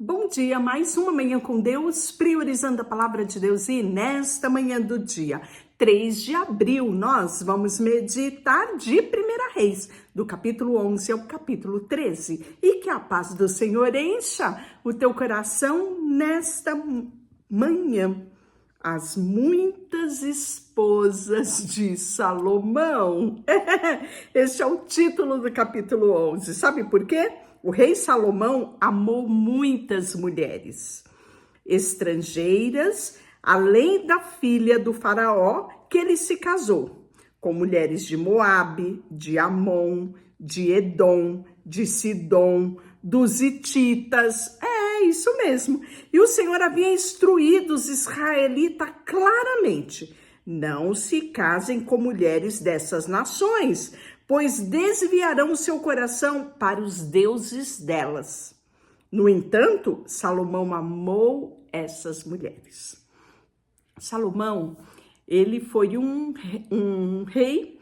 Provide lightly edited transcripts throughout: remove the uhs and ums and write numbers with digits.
Bom dia, mais uma manhã com Deus, priorizando a palavra de Deus. E nesta manhã do dia 3 de abril, nós vamos meditar de 1 Reis, do capítulo 11 ao capítulo 13. E que a paz do Senhor encha o teu coração nesta manhã. As muitas esposas de Salomão. Este é o título do capítulo 11. Sabe por quê? O rei Salomão amou muitas mulheres estrangeiras, além da filha do faraó, que ele se casou com mulheres de Moabe, de Amon, de Edom, de Sidom, dos hititas. É isso mesmo. E o Senhor havia instruído os israelitas claramente: não se casem com mulheres dessas nações, pois desviarão seu coração para os deuses delas. No entanto, Salomão amou essas mulheres. Salomão, ele foi um rei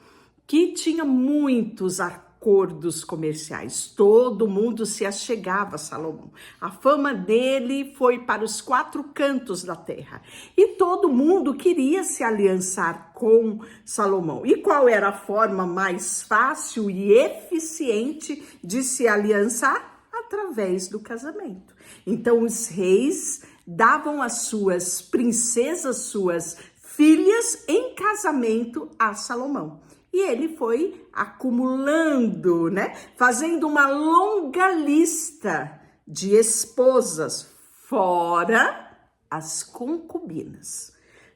que tinha muitos acordos comerciais. Todo mundo se achegava a Salomão. A fama dele foi para os 4 cantos da terra. E todo mundo queria se aliançar com Salomão. E qual era a forma mais fácil e eficiente de se aliançar? Através do casamento. Então, os reis davam as suas princesas, suas filhas, em casamento a Salomão. E ele foi acumulando, fazendo uma longa lista de esposas, fora as concubinas.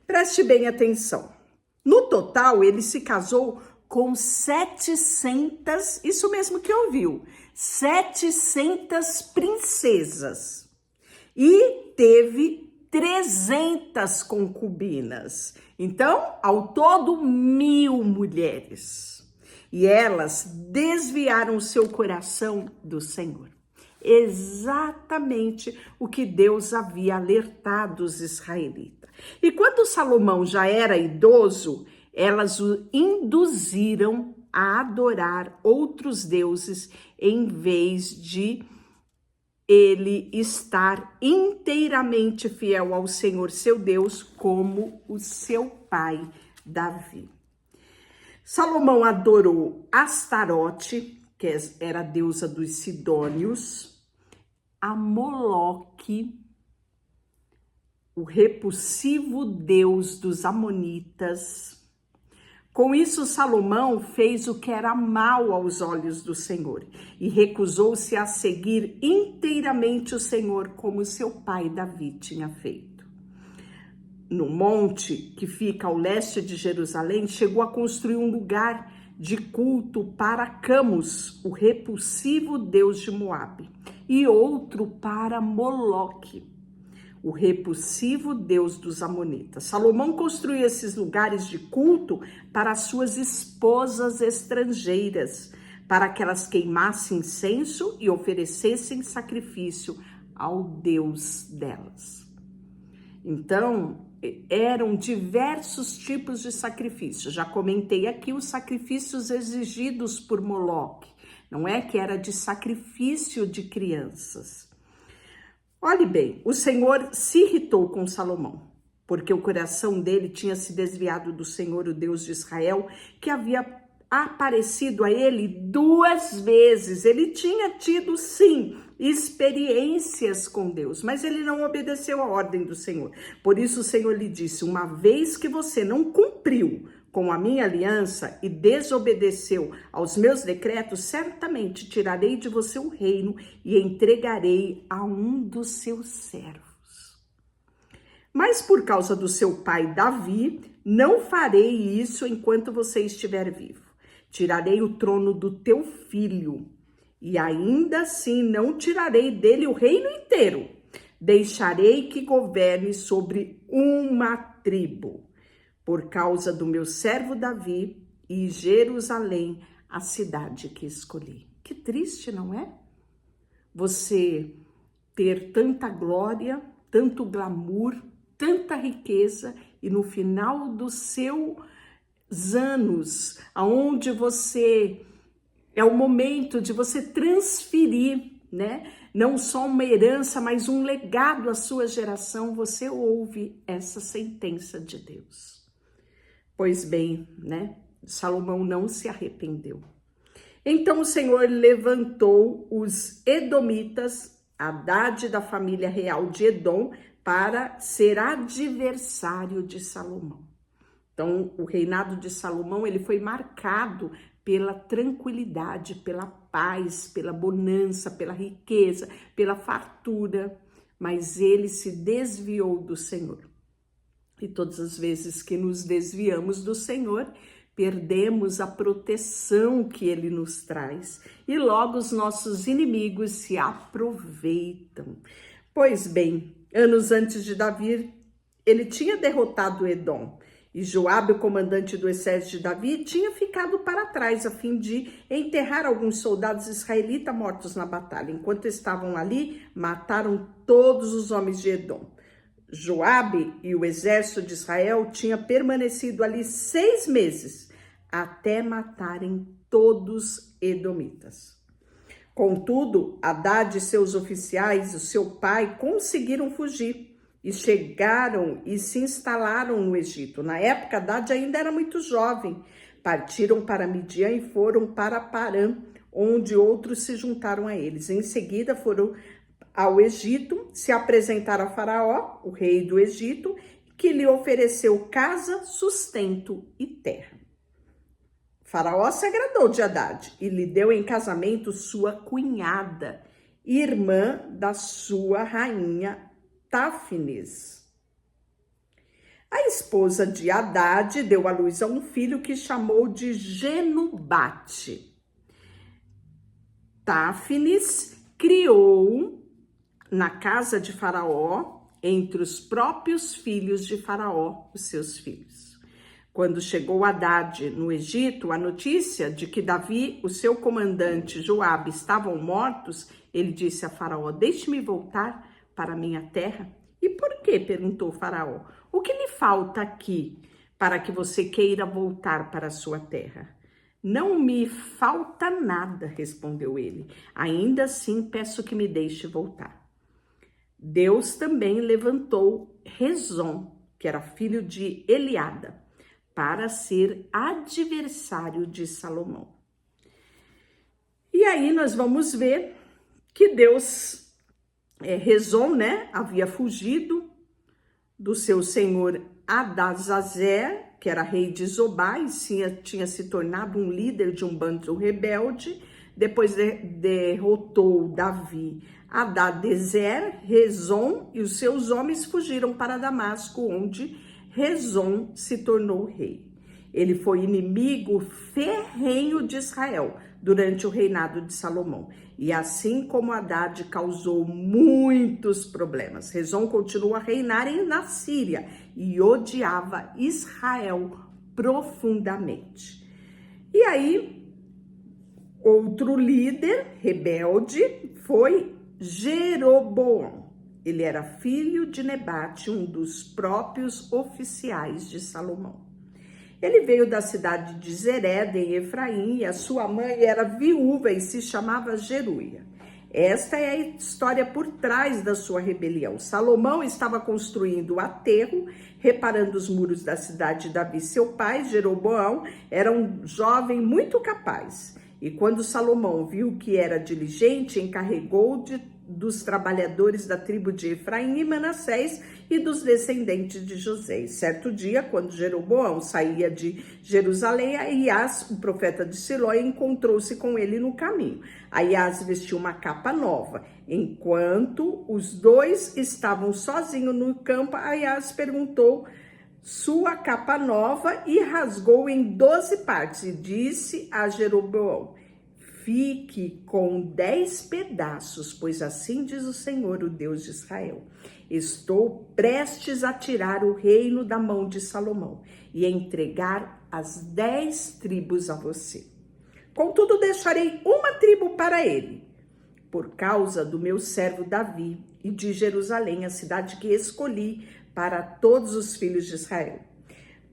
Preste bem atenção. No total, ele se casou com 700, isso mesmo que ouviu, 700 princesas. E teve 300 concubinas. Então, ao todo, 1000 mulheres. E elas desviaram seu coração do Senhor. Exatamente o que Deus havia alertado os israelitas. E quando Salomão já era idoso, elas o induziram a adorar outros deuses em vez de ele estar inteiramente fiel ao Senhor, seu Deus, como o seu pai Davi. Salomão adorou Astarote, que era a deusa dos sidônios, a Moloque, o repulsivo deus dos amonitas. Com isso, Salomão fez o que era mal aos olhos do Senhor e recusou-se a seguir inteiramente o Senhor, como seu pai Davi tinha feito. No monte que fica ao leste de Jerusalém, chegou a construir um lugar de culto para Camus, o repulsivo deus de Moabe, e outro para Moloque, o repulsivo deus dos amonitas. Salomão construiu esses lugares de culto para suas esposas estrangeiras, para que elas queimassem incenso e oferecessem sacrifício ao Deus delas. Então, eram diversos tipos de sacrifícios. Já comentei aqui os sacrifícios exigidos por Moloque. Não é que era de sacrifício de crianças. Olhe bem, o Senhor se irritou com Salomão, porque o coração dele tinha se desviado do Senhor, o Deus de Israel, que havia aparecido a ele 2 vezes. Ele tinha tido, sim, experiências com Deus, mas ele não obedeceu a ordem do Senhor. Por isso o Senhor lhe disse: uma vez que você não cumpriu com a minha aliança e desobedeceu aos meus decretos, certamente tirarei de você o reino e entregarei a um dos seus servos. Mas por causa do seu pai Davi, não farei isso enquanto você estiver vivo. Tirarei o trono do teu filho e ainda assim não tirarei dele o reino inteiro. Deixarei que governe sobre uma tribo, por causa do meu servo Davi e Jerusalém, a cidade que escolhi. Que triste, não é? Você ter tanta glória, tanto glamour, tanta riqueza e no final dos seus anos, aonde você é o momento de você transferir, não só uma herança, mas um legado à sua geração, você ouve essa sentença de Deus. Pois bem, né? Salomão não se arrependeu. Então o Senhor levantou os edomitas, Hadade da família real de Edom, para ser adversário de Salomão. Então, o reinado de Salomão, ele foi marcado pela tranquilidade, pela paz, pela bonança, pela riqueza, pela fartura, mas ele se desviou do Senhor. E todas as vezes que nos desviamos do Senhor, perdemos a proteção que ele nos traz e logo os nossos inimigos se aproveitam. Pois bem, anos antes de Davi, ele tinha derrotado Edom. E Joabe, o comandante do exército de Davi, tinha ficado para trás a fim de enterrar alguns soldados israelitas mortos na batalha. Enquanto estavam ali, mataram todos os homens de Edom. Joabe e o exército de Israel tinha permanecido ali 6 meses, até matarem todos edomitas. Contudo, Hadade e seus oficiais, o seu pai, conseguiram fugir e chegaram e se instalaram no Egito. Na época, Hadade ainda era muito jovem. Partiram para Midian e foram para Parã, onde outros se juntaram a eles. Em seguida, foram ao Egito, se apresentaram a Faraó, o rei do Egito, que lhe ofereceu casa, sustento e terra. Faraó se agradou de Hadade e lhe deu em casamento sua cunhada, irmã da sua rainha Táfnis. A esposa de Hadade deu à luz a um filho que chamou de Genubate. Táfnis criou na casa de Faraó, entre os próprios filhos de Faraó, os seus filhos. Quando chegou Hadade no Egito, a notícia de que Davi, o seu comandante Joabe, estavam mortos, ele disse a Faraó: deixe-me voltar para minha terra. E por quê? Perguntou Faraó. O que lhe falta aqui para que você queira voltar para a sua terra? Não me falta nada, respondeu ele. Ainda assim, peço que me deixe voltar. Deus também levantou Rezon, que era filho de Eliada, para ser adversário de Salomão. E aí nós vamos ver que Deus, Rezon, né, havia fugido do seu senhor Adazazer, que era rei de Zobá, e tinha se tornado um líder de um bando rebelde. Depois derrotou Davi Hadadezer, Rezon e os seus homens fugiram para Damasco, onde Rezon se tornou rei. Ele foi inimigo ferrenho de Israel durante o reinado de Salomão. E assim como Hadade causou muitos problemas, Rezon continuou a reinar na Síria e odiava Israel profundamente. E aí, outro líder rebelde foi Jeroboão. Ele era filho de Nebate, um dos próprios oficiais de Salomão. Ele veio da cidade de Zered, em Efraim, e a sua mãe era viúva e se chamava Jeruia. Esta é a história por trás da sua rebelião. Salomão estava construindo o aterro, reparando os muros da cidade de Davi. Seu pai, Jeroboão, era um jovem muito capaz. E quando Salomão viu que era diligente, encarregou dos trabalhadores da tribo de Efraim e Manassés e dos descendentes de José. E certo dia, quando Jeroboão saía de Jerusalém, Aias, o profeta de Siló, encontrou-se com ele no caminho. Aias vestiu uma capa nova. Enquanto os dois estavam sozinhos no campo, Aias perguntou sua capa nova e rasgou em 12 partes e disse a Jeroboão: fique com 10 pedaços, pois assim diz o Senhor, o Deus de Israel: estou prestes a tirar o reino da mão de Salomão e entregar as 10 tribos a você. Contudo, deixarei uma tribo para ele, por causa do meu servo Davi e de Jerusalém, a cidade que escolhi para todos os filhos de Israel.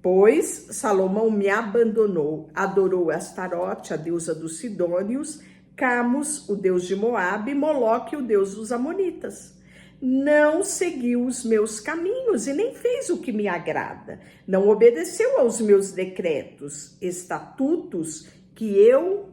Pois Salomão me abandonou, adorou Astarote, a deusa dos Sidônios, Camus, o deus de Moabe, e Moloque, o deus dos amonitas. Não seguiu os meus caminhos e nem fez o que me agrada. Não obedeceu aos meus decretos, estatutos que eu,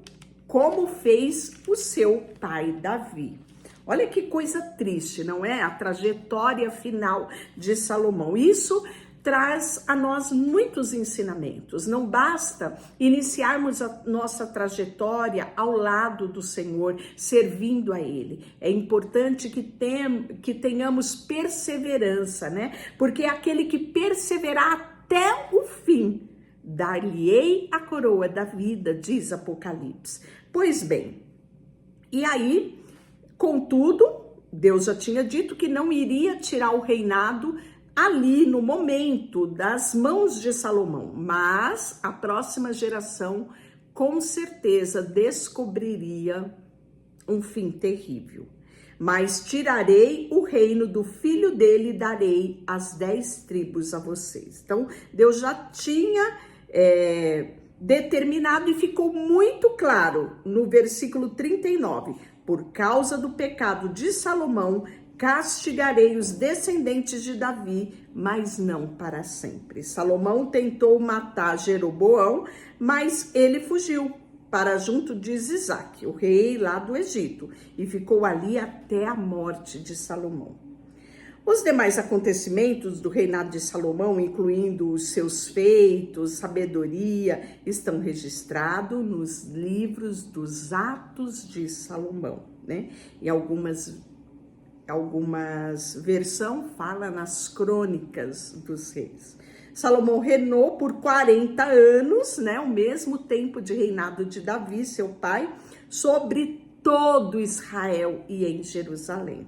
como fez o seu pai Davi. Olha que coisa triste, não é? A trajetória final de Salomão. Isso traz a nós muitos ensinamentos. Não basta iniciarmos a nossa trajetória ao lado do Senhor, servindo a Ele. É importante que tenhamos perseverança, né? Porque é aquele que perseverar até o fim, dar-lhe-ei a coroa da vida, diz Apocalipse. Pois bem, e aí, contudo, Deus já tinha dito que não iria tirar o reinado ali no momento das mãos de Salomão, mas a próxima geração com certeza descobriria um fim terrível. Mas tirarei o reino do filho dele e darei as 10 tribos a vocês. Então, Deus já tinha determinado e ficou muito claro no versículo 39. Por causa do pecado de Salomão, castigarei os descendentes de Davi, mas não para sempre. Salomão tentou matar Jeroboão, mas ele fugiu para junto de Isaque, o rei lá do Egito, e ficou ali até a morte de Salomão. Os demais acontecimentos do reinado de Salomão, incluindo os seus feitos, sabedoria, estão registrados nos livros dos Atos de Salomão, né? E algumas versões falam nas crônicas dos reis. Salomão reinou por 40 anos, né? O mesmo tempo de reinado de Davi, seu pai, sobre todo Israel e em Jerusalém.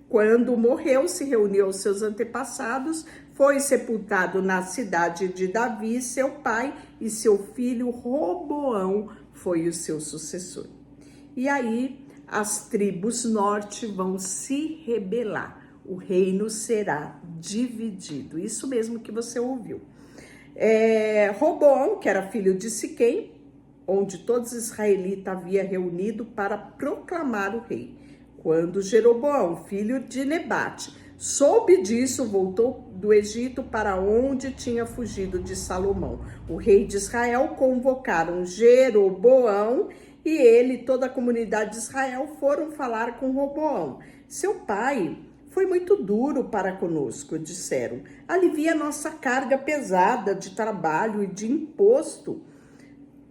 Quando morreu, se reuniu aos seus antepassados, foi sepultado na cidade de Davi, seu pai, e seu filho Roboão foi o seu sucessor. E aí, as tribos norte vão se rebelar, o reino será dividido. Isso mesmo que você ouviu. Roboão, que era filho de Siquém, onde todos os israelitas haviam reunido para proclamar o rei. Quando Jeroboão, filho de Nebate, soube disso, voltou do Egito para onde tinha fugido de Salomão. O rei de Israel convocaram Jeroboão e ele e toda a comunidade de Israel foram falar com Roboão. Seu pai foi muito duro para conosco, disseram. Alivia nossa carga pesada de trabalho e de imposto,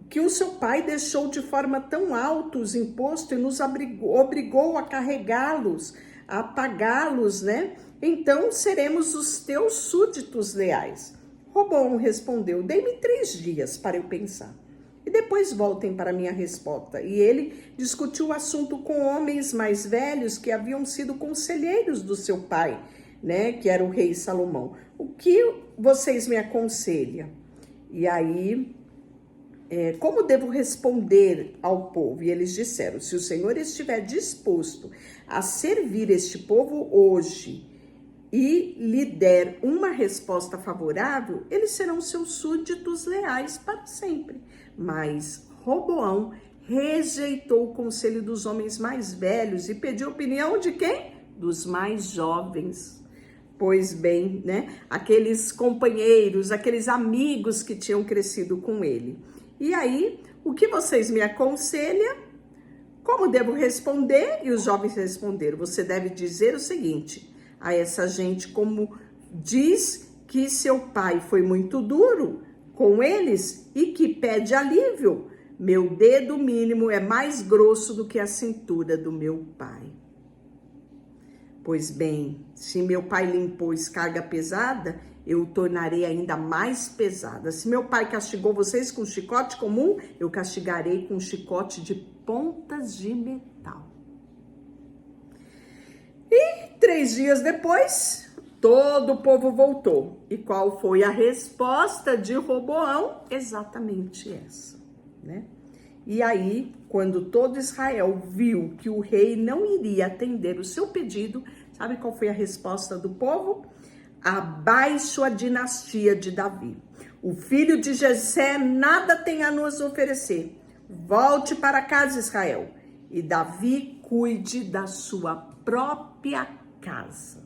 que o seu pai deixou de forma tão alta os impostos e nos obrigou a carregá-los, a pagá-los, né? Então seremos os teus súditos leais. Roboão respondeu, dê-me 3 dias para eu pensar. E depois voltem para minha resposta. E ele discutiu o assunto com homens mais velhos que haviam sido conselheiros do seu pai, né? Que era o rei Salomão. O que vocês me aconselham? E aí, como devo responder ao povo? E eles disseram, se o Senhor estiver disposto a servir este povo hoje e lhe der uma resposta favorável, eles serão seus súditos leais para sempre. Mas Roboão rejeitou o conselho dos homens mais velhos e pediu opinião de quem? Dos mais jovens. Pois bem, né? Aqueles companheiros, aqueles amigos que tinham crescido com ele. E aí, o que vocês me aconselham? Como devo responder? E os jovens responderam, você deve dizer o seguinte a essa gente, como diz que seu pai foi muito duro com eles e que pede alívio. Meu dedo mínimo é mais grosso do que a cintura do meu pai. Pois bem, se meu pai lhe impôs carga pesada, eu o tornarei ainda mais pesada. Se meu pai castigou vocês com chicote comum, eu castigarei com chicote de pontas de metal. E 3 dias depois, todo o povo voltou. E qual foi a resposta de Roboão? Exatamente essa, né? E aí, quando todo Israel viu que o rei não iria atender o seu pedido, sabe qual foi a resposta do povo? Abaixo a dinastia de Davi. O filho de Jessé nada tem a nos oferecer. Volte para casa, Israel, e Davi cuide da sua própria casa.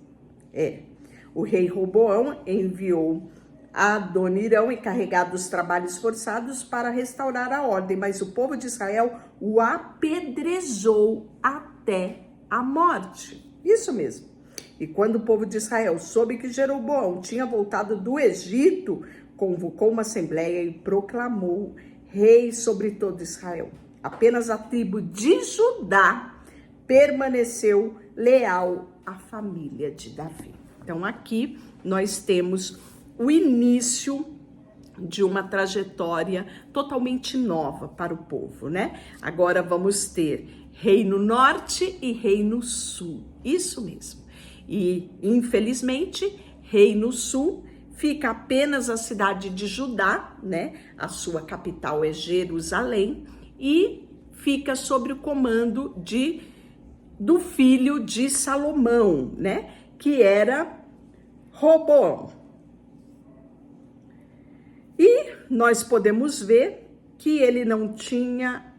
O rei Roboão enviou a Adonirão, encarregado dos trabalhos forçados, para restaurar a ordem, mas o povo de Israel o apedrejou até a morte. Isso mesmo. E quando o povo de Israel soube que Jeroboão tinha voltado do Egito, convocou uma assembleia e proclamou rei sobre todo Israel. Apenas a tribo de Judá permaneceu leal à família de Davi. Então aqui nós temos o início de uma trajetória totalmente nova para o povo, né? Agora vamos ter Reino Norte e Reino Sul, isso mesmo. E, infelizmente, Reino Sul fica apenas a cidade de Judá, né? A sua capital é Jerusalém, e fica sob o comando do filho de Salomão, né? Que era Roboão. E nós podemos ver que ele não tinha,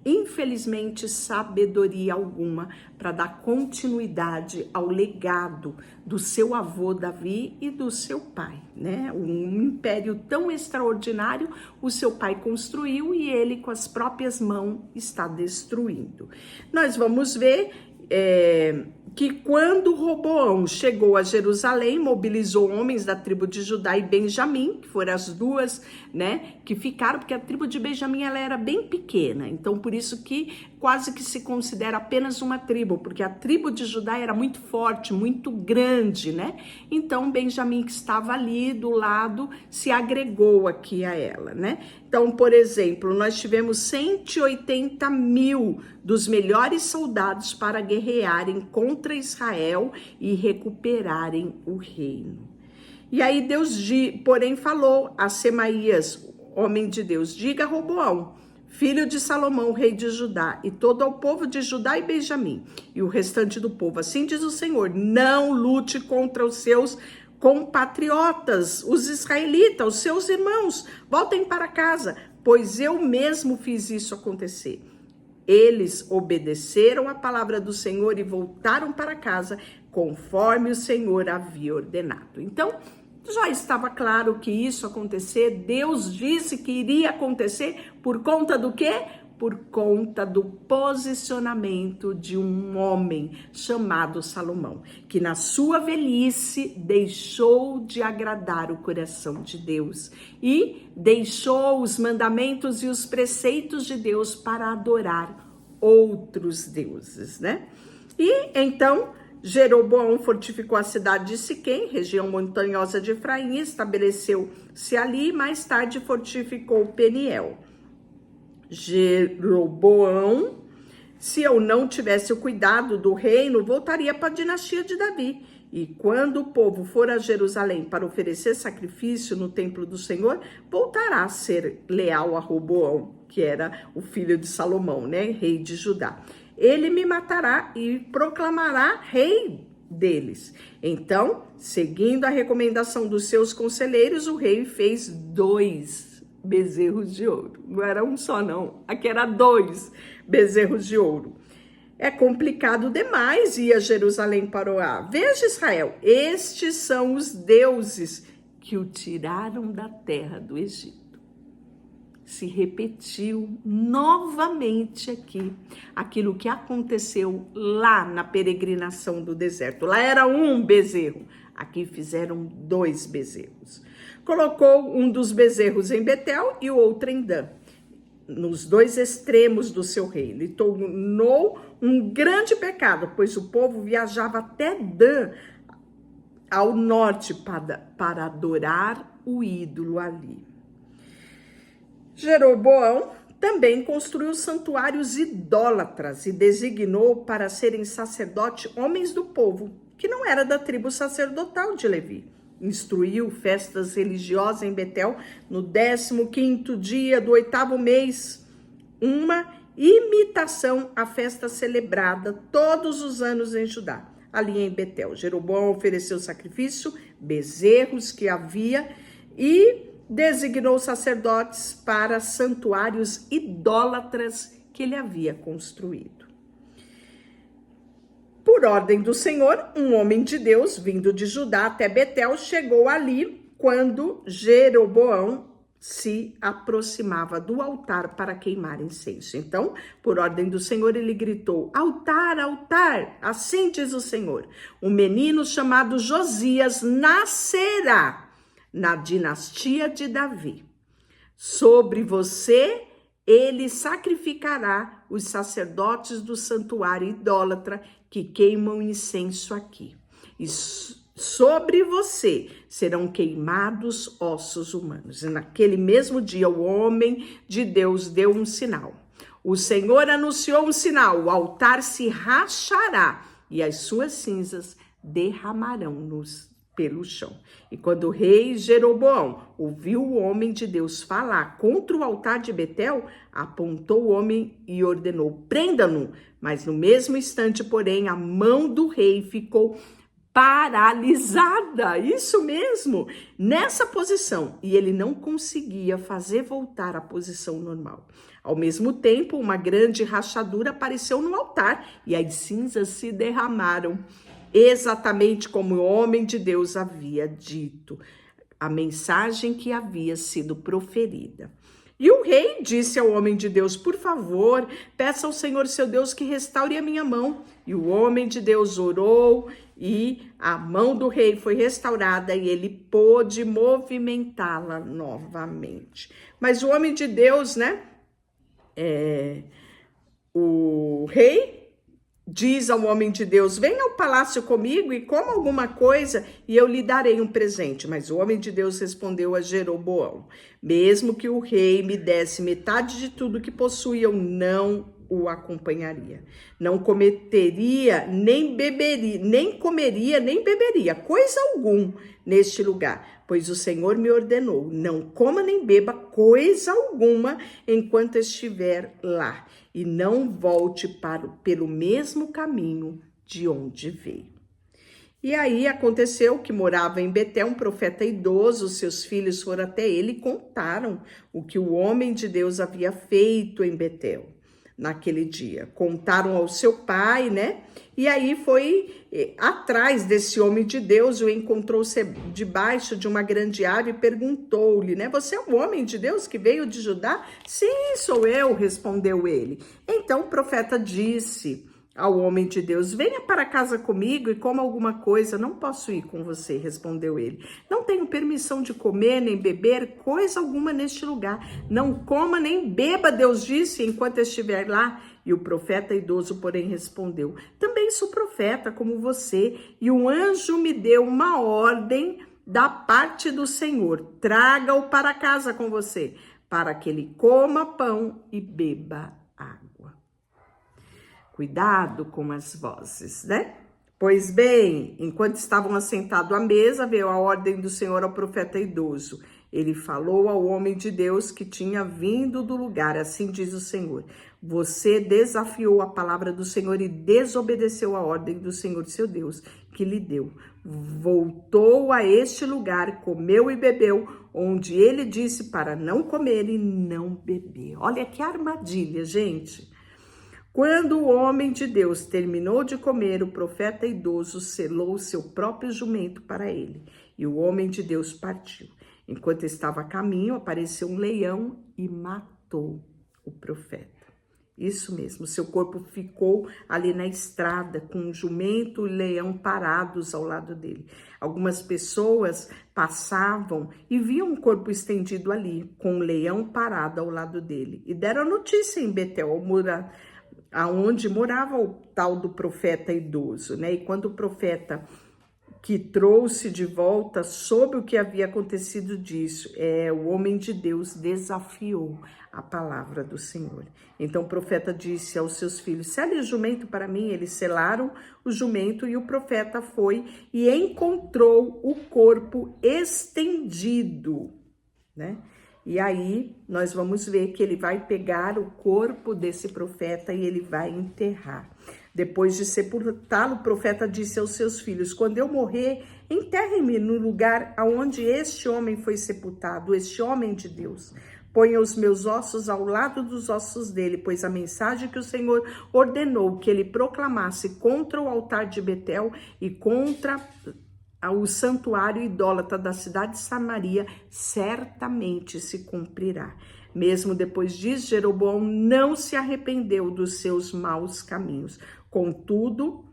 infelizmente, sabedoria alguma para dar continuidade ao legado do seu avô Davi e do seu pai, né? Um império tão extraordinário o seu pai construiu e ele com as próprias mãos está destruindo. Nós vamos ver que quando Roboão chegou a Jerusalém, mobilizou homens da tribo de Judá e Benjamim, que foram as duas, né, que ficaram, porque a tribo de Benjamim ela era bem pequena, então por isso que quase que se considera apenas uma tribo, porque a tribo de Judá era muito forte, muito grande, né? Então Benjamim, que estava ali do lado, se agregou aqui a ela, né? Então, por exemplo, nós tivemos 180 mil dos melhores soldados para guerrearem contra Israel e recuperarem o reino. E aí Deus, porém, falou a Semaías, homem de Deus, diga a Roboão, filho de Salomão, rei de Judá, e todo o povo de Judá e Benjamim, e o restante do povo, assim diz o Senhor, não lute contra os seus compatriotas, os israelitas, os seus irmãos, voltem para casa, pois eu mesmo fiz isso acontecer. Eles obedeceram a palavra do Senhor e voltaram para casa, conforme o Senhor havia ordenado. Então, já estava claro que isso ia acontecer, Deus disse que iria acontecer por conta do quê? Por conta do posicionamento de um homem chamado Salomão, que na sua velhice deixou de agradar o coração de Deus e deixou os mandamentos e os preceitos de Deus para adorar outros deuses, né? E então Jeroboão fortificou a cidade de Siquém, região montanhosa de Efraim, estabeleceu-se ali e mais tarde fortificou Peniel. Jeroboão, se eu não tivesse o cuidado do reino, voltaria para a dinastia de Davi. E quando o povo for a Jerusalém para oferecer sacrifício no templo do Senhor, voltará a ser leal a Roboão, que era o filho de Salomão, né, rei de Judá. Ele me matará e proclamará rei deles. Então, seguindo a recomendação dos seus conselheiros, o rei fez 2 bezerros de ouro. Não era um só, não. Aqui era 2 bezerros de ouro. É complicado demais ir a Jerusalém para orar. Veja, Israel, estes são os deuses que o tiraram da terra do Egito. Se repetiu novamente aqui aquilo que aconteceu lá na peregrinação do deserto. Lá era 1 bezerro, aqui fizeram 2 bezerros. Colocou um dos bezerros em Betel e o outro em Dan, nos 2 extremos do seu reino. E tornou um grande pecado, pois o povo viajava até Dan, ao norte, para adorar o ídolo ali. Jeroboão também construiu santuários idólatras e designou para serem sacerdote homens do povo, que não era da tribo sacerdotal de Levi. Instruiu festas religiosas em Betel no 15º dia do 8º mês, uma imitação à festa celebrada todos os anos em Judá, ali em Betel. Jeroboão ofereceu sacrifício, bezerros que havia e designou sacerdotes para santuários idólatras que ele havia construído. Por ordem do Senhor, um homem de Deus, vindo de Judá até Betel, chegou ali quando Jeroboão se aproximava do altar para queimar incenso. Então, por ordem do Senhor, ele gritou: altar, altar, assim diz o Senhor, um menino chamado Josias nascerá na dinastia de Davi. Sobre você, ele sacrificará os sacerdotes do santuário idólatra que queimam incenso aqui. E sobre você serão queimados ossos humanos. E naquele mesmo dia, o homem de Deus deu um sinal. O Senhor anunciou um sinal: o altar se rachará e as suas cinzas derramarão-nos pelo chão. E quando o rei Jeroboão ouviu o homem de Deus falar contra o altar de Betel, apontou o homem e ordenou: prenda-no. Mas no mesmo instante, porém, a mão do rei ficou paralisada, isso mesmo, nessa posição, e ele não conseguia fazer voltar à posição normal. Ao mesmo tempo, uma grande rachadura apareceu no altar e as cinzas se derramaram, exatamente como o homem de Deus havia dito, a mensagem que havia sido proferida. E o rei disse ao homem de Deus: por favor, peça ao Senhor seu Deus que restaure a minha mão. E o homem de Deus orou e a mão do rei foi restaurada e ele pôde movimentá-la novamente. Mas o homem de Deus, o rei diz ao homem de Deus: venha ao palácio comigo e coma alguma coisa e eu lhe darei um presente. Mas o homem de Deus respondeu a Jeroboão: mesmo que o rei me desse metade de tudo que possui, eu não o acompanharia. Não cometeria, nem beberia, nem comeria, nem beberia coisa algum neste lugar, pois o Senhor me ordenou: não coma nem beba coisa alguma enquanto estiver lá, e não volte pelo mesmo caminho de onde veio. E aí aconteceu que morava em Betel um profeta idoso, seus filhos foram até ele e contaram o que o homem de Deus havia feito em Betel naquele dia. Contaram ao seu pai, E aí foi atrás desse homem de Deus, o encontrou debaixo de uma grande árvore e perguntou-lhe, você é o homem de Deus que veio de Judá? Sim, sou eu, respondeu ele. Então o profeta disse ao homem de Deus: venha para casa comigo e coma alguma coisa. Não posso ir com você, respondeu ele. Não tenho permissão de comer nem beber coisa alguma neste lugar. Não coma nem beba, Deus disse, enquanto estiver lá. E o profeta idoso, porém, respondeu: também sou profeta como você, e um anjo me deu uma ordem da parte do Senhor: traga-o para casa com você, para que ele coma pão e beba água. Cuidado com as vozes, Pois bem, enquanto estavam assentados à mesa, veio a ordem do Senhor ao profeta idoso. Ele falou ao homem de Deus que tinha vindo do lugar: assim diz o Senhor, você desafiou a palavra do Senhor e desobedeceu a ordem do Senhor seu Deus que lhe deu. Voltou a este lugar, comeu e bebeu, onde ele disse para não comer e não beber. Olha que armadilha, gente. Quando o homem de Deus terminou de comer, o profeta idoso selou seu próprio jumento para ele, e o homem de Deus partiu. Enquanto estava a caminho, apareceu um leão e matou o profeta. Isso mesmo, seu corpo ficou ali na estrada, com o jumento e o leão parados ao lado dele. Algumas pessoas passavam e viam um corpo estendido ali, com o leão parado ao lado dele, e deram notícia em Betel, aonde morava o tal do profeta idoso, E quando o profeta que trouxe de volta soube o que havia acontecido disso, o homem de Deus desafiou a palavra do Senhor. Então o profeta disse aos seus filhos: sele o jumento para mim. Eles selaram o jumento e o profeta foi e encontrou o corpo estendido, E aí nós vamos ver que ele vai pegar o corpo desse profeta e ele vai enterrar. Depois de sepultá-lo, o profeta disse aos seus filhos: quando eu morrer, enterrem-me no lugar aonde este homem foi sepultado, este homem de Deus. Ponha os meus ossos ao lado dos ossos dele, pois a mensagem que o Senhor ordenou que ele proclamasse contra o altar de Betel e contra o santuário idólatra da cidade de Samaria certamente se cumprirá. Mesmo depois disso, Jeroboão não se arrependeu dos seus maus caminhos. Contudo,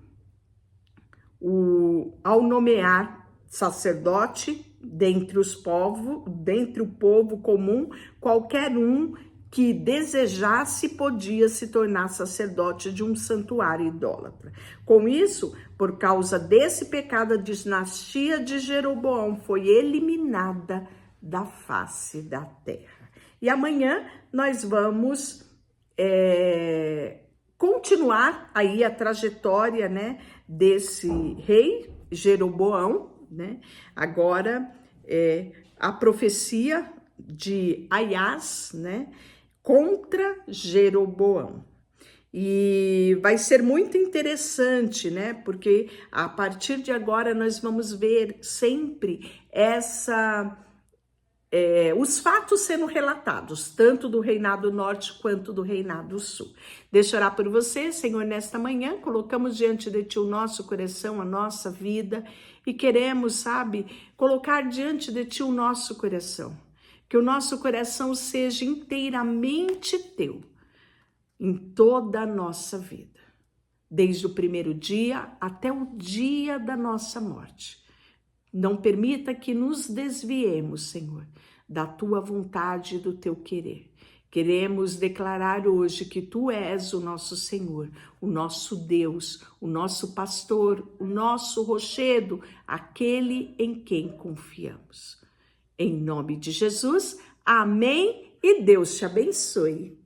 ao nomear sacerdote dentre o povo comum, qualquer um que desejasse podia se tornar sacerdote de um santuário idólatra. Com isso, por causa desse pecado, a dinastia de Jeroboão foi eliminada da face da terra. E amanhã nós vamos continuar aí a trajetória, né, desse rei Jeroboão, né? Agora a profecia de Aias, né, contra Jeroboão. E vai ser muito interessante, né? Porque a partir de agora nós vamos ver sempre os fatos sendo relatados, tanto do Reinado Norte quanto do Reinado Sul. Deixa eu orar por você, Senhor, nesta manhã. Colocamos diante de Ti o nosso coração, a nossa vida, e queremos, sabe, colocar diante de Ti o nosso coração. Que o nosso coração seja inteiramente Teu, em toda a nossa vida, desde o primeiro dia até o dia da nossa morte. Não permita que nos desviemos, Senhor, da Tua vontade e do Teu querer. Queremos declarar hoje que Tu és o nosso Senhor, o nosso Deus, o nosso pastor, o nosso rochedo, aquele em quem confiamos. Em nome de Jesus, amém e Deus te abençoe.